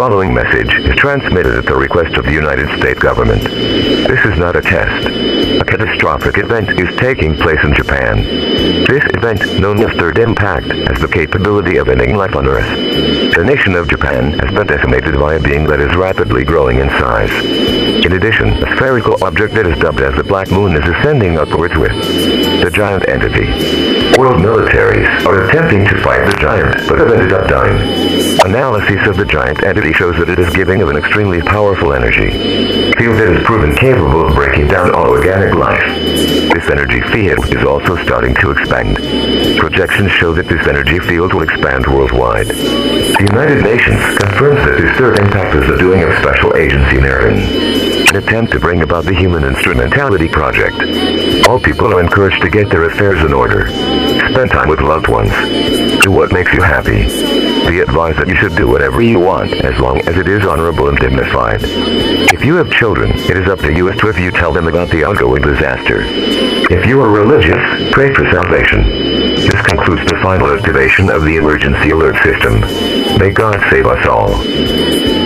following message is transmitted at the request of the United States government. This is not a test. A catastrophic event is taking place in Japan. This event, known as Third Impact, has the capability of ending life on Earth. The nation of Japan has been decimated by a being that is rapidly growing in size. In addition, a spherical object that is dubbed as the Black Moon is ascending upwards with the giant entity. World militaries are attempting to fight the giant, but have ended up dying. Analysis of the giant entity shows that it is giving of an extremely powerful energy field that is proven capable of breaking down all organic life. This energy field is also starting to expand. Projections show that this energy field will expand worldwide. The United Nations confirms that this third impact is the doing of Special Agency Narrating, an attempt to bring about the Human Instrumentality Project. All people are encouraged to get their affairs in order. Spend time with loved ones. Do what makes you happy. Be advised that you should do whatever you want as long as it is honorable and dignified. If you have children, it is up to you as to if you tell them about the ongoing disaster. If you are religious, pray for salvation. This concludes the final activation of the emergency alert system. May God save us all.